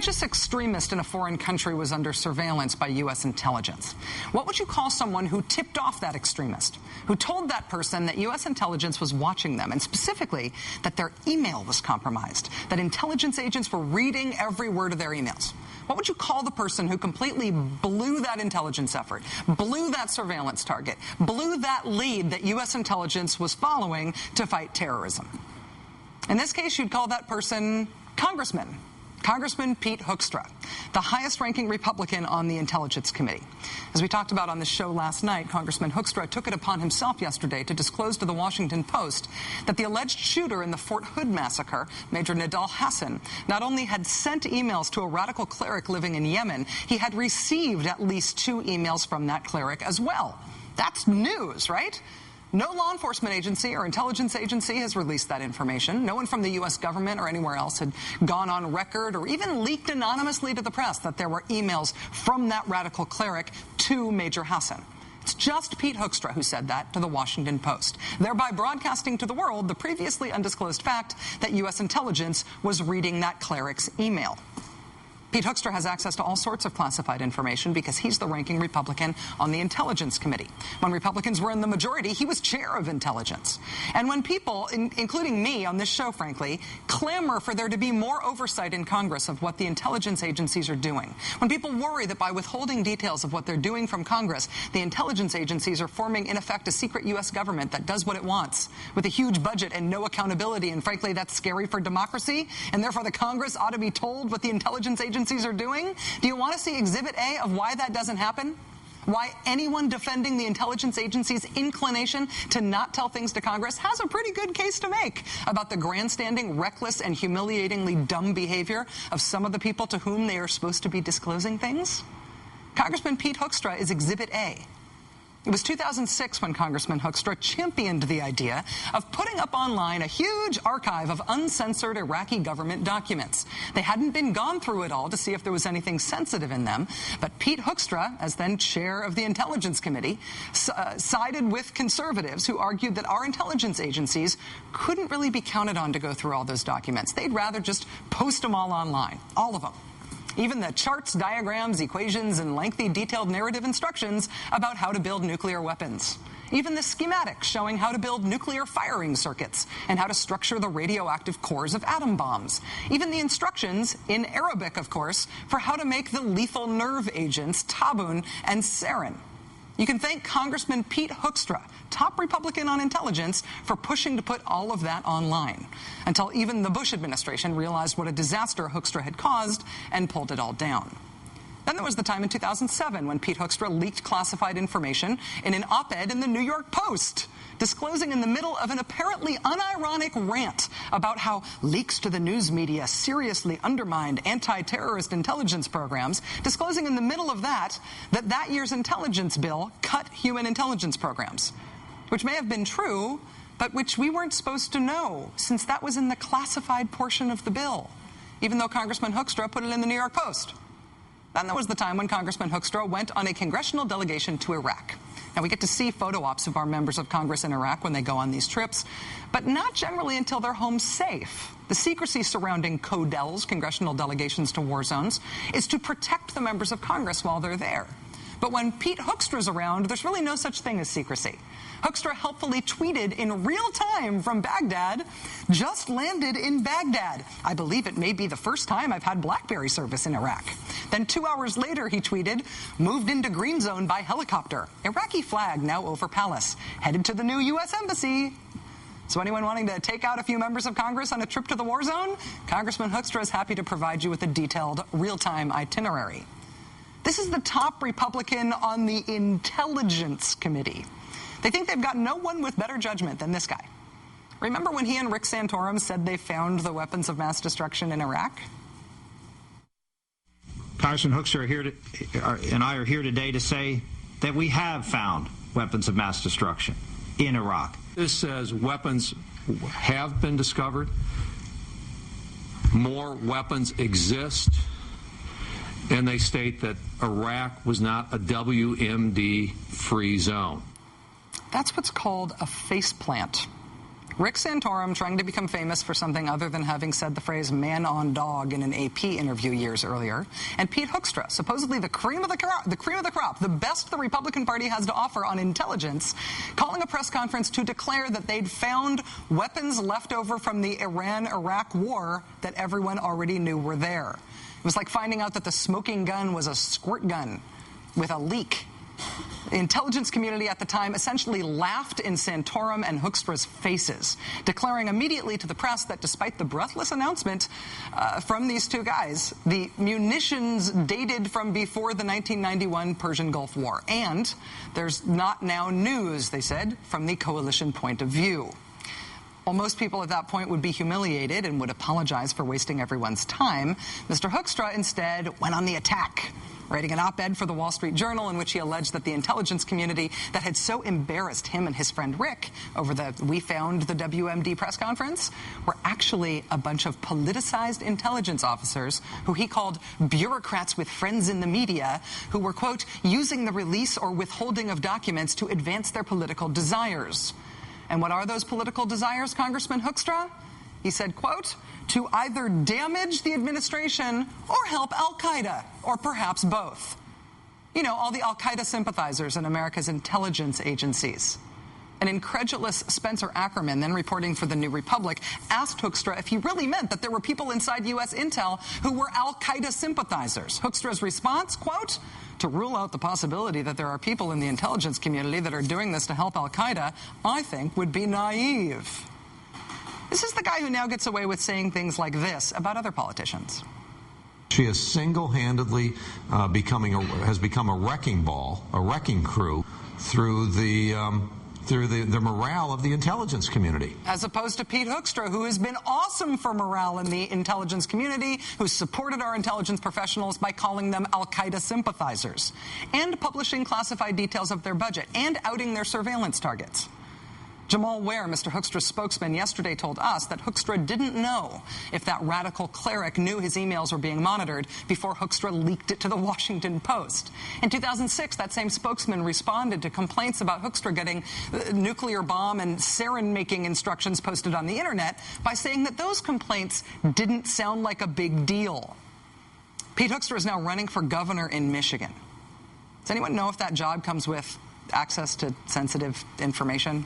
religious extremist in a foreign country was under surveillance by U.S. intelligence. What would you call someone who tipped off that extremist, who told that person that U.S. intelligence was watching them, and specifically that their email was compromised, that intelligence agents were reading every word of their emails? What would you call the person who completely blew that intelligence effort, blew that surveillance target, blew that lead that U.S. intelligence was following to fight terrorism? In this case, you'd call that person Congressman Pete Hoekstra, the highest-ranking Republican on the Intelligence Committee. As we talked about on the show last night, Congressman Hoekstra took it upon himself yesterday to disclose to the Washington Post that the alleged shooter in the Fort Hood massacre, Major Nidal Hassan, not only had sent emails to a radical cleric living in Yemen, he had received at least 2 emails from that cleric as well. That's news, right? No law enforcement agency or intelligence agency has released that information. No one from the U.S. government or anywhere else had gone on record or even leaked anonymously to the press that there were emails from that radical cleric to Major Hassan. It's just Pete Hoekstra who said that to the Washington Post, thereby broadcasting to the world the previously undisclosed fact that U.S. intelligence was reading that cleric's email. Pete Hoekstra has access to all sorts of classified information because he's the ranking Republican on the Intelligence Committee. When Republicans were in the majority, he was chair of intelligence. And when people, including me on this show, frankly, clamor for there to be more oversight in Congress of what the intelligence agencies are doing, when people worry that by withholding details of what they're doing from Congress, the intelligence agencies are forming, in effect, a secret U.S. government that does what it wants with a huge budget and no accountability, and frankly, that's scary for democracy, and therefore the Congress ought to be told what the intelligence agencies are doing. Do you want to see Exhibit A of why that doesn't happen? Why anyone defending the intelligence agency's inclination to not tell things to Congress has a pretty good case to make about the grandstanding, reckless, and humiliatingly dumb behavior of some of the people to whom they are supposed to be disclosing things? Congressman Pete Hoekstra is Exhibit A. It was 2006 when Congressman Hoekstra championed the idea of putting up online a huge archive of uncensored Iraqi government documents. They hadn't been gone through it all to see if there was anything sensitive in them, but Pete Hoekstra, as then chair of the Intelligence Committee, sided with conservatives who argued that our intelligence agencies couldn't really be counted on to go through all those documents. They'd rather just post them all online, all of them. Even the charts, diagrams, equations, and lengthy detailed narrative instructions about how to build nuclear weapons. Even the schematics showing how to build nuclear firing circuits and how to structure the radioactive cores of atom bombs. Even the instructions, in Arabic of course, for how to make the lethal nerve agents tabun and sarin. You can thank Congressman Pete Hoekstra, top Republican on intelligence, for pushing to put all of that online, until even the Bush administration realized what a disaster Hoekstra had caused and pulled it all down. Then there was the time in 2007 when Pete Hoekstra leaked classified information in an op-ed in the New York Post, disclosing in the middle of an apparently unironic rant about how leaks to the news media seriously undermined anti-terrorist intelligence programs, disclosing in the middle of that year's intelligence bill cut human intelligence programs, which may have been true, but which we weren't supposed to know, since that was in the classified portion of the bill, even though Congressman Hoekstra put it in the New York Post. Then there was the time when Congressman Hoekstra went on a congressional delegation to Iraq. Now, we get to see photo ops of our members of Congress in Iraq when they go on these trips, but not generally until they're home safe. The secrecy surrounding CODELs, congressional delegations to war zones, is to protect the members of Congress while they're there. But when Pete Hoekstra's around, there's really no such thing as secrecy. Hoekstra helpfully tweeted in real time from Baghdad, "Just landed in Baghdad. I believe it may be the first time I've had BlackBerry service in Iraq." Then 2 hours later, he tweeted, "Moved into green zone by helicopter. Iraqi flag now over palace. Headed to the new U.S. Embassy." So anyone wanting to take out a few members of Congress on a trip to the war zone? Congressman Hoekstra is happy to provide you with a detailed, real-time itinerary. This is the top Republican on the Intelligence Committee. They think they've got no one with better judgment than this guy. Remember when he and Rick Santorum said they found the weapons of mass destruction in Iraq? Congressman Hoekstra and I are here today to say that we have found weapons of mass destruction in Iraq. This says weapons have been discovered, more weapons exist, and they state that Iraq was not a WMD-free zone. That's what's called a faceplant. Rick Santorum trying to become famous for something other than having said the phrase man on dog in an AP interview years earlier, and Pete Hoekstra, supposedly the cream of the crop, the best the Republican Party has to offer on intelligence, calling a press conference to declare that they'd found weapons left over from the Iran-Iraq war that everyone already knew were there. It was like finding out that the smoking gun was a squirt gun with a leak. The intelligence community at the time essentially laughed in Santorum and Hoekstra's faces, declaring immediately to the press that despite the breathless announcement from these two guys, the munitions dated from before the 1991 Persian Gulf War. And there's not now news, they said, from the coalition point of view. While most people at that point would be humiliated and would apologize for wasting everyone's time, Mr. Hoekstra instead went on the attack, writing an op-ed for the Wall Street Journal in which he alleged that the intelligence community that had so embarrassed him and his friend Rick over the "We found the WMD" press conference were actually a bunch of politicized intelligence officers who he called bureaucrats with friends in the media who were, quote, using the release or withholding of documents to advance their political desires. And what are those political desires, Congressman Hoekstra? He said, quote, to either damage the administration or help al-Qaeda, or perhaps both. You know, all the al-Qaeda sympathizers in America's intelligence agencies. An incredulous Spencer Ackerman, then reporting for the New Republic, asked Hoekstra if he really meant that there were people inside U.S. intel who were al-Qaeda sympathizers. Hoekstra's response, quote, to rule out the possibility that there are people in the intelligence community that are doing this to help al-Qaeda, I think would be naive. This is the guy who now gets away with saying things like this about other politicians. She has single-handedly has become a wrecking ball, a wrecking crew through the morale of the intelligence community. As opposed to Pete Hoekstra, who has been awesome for morale in the intelligence community, who supported our intelligence professionals by calling them al-Qaeda sympathizers, and publishing classified details of their budget, and outing their surveillance targets. Jamal Ware, Mr. Hoekstra's spokesman, yesterday told us that Hoekstra didn't know if that radical cleric knew his emails were being monitored before Hoekstra leaked it to the Washington Post. In 2006, that same spokesman responded to complaints about Hoekstra getting nuclear bomb and sarin-making instructions posted on the internet by saying that those complaints didn't sound like a big deal. Pete Hoekstra is now running for governor in Michigan. Does anyone know if that job comes with access to sensitive information?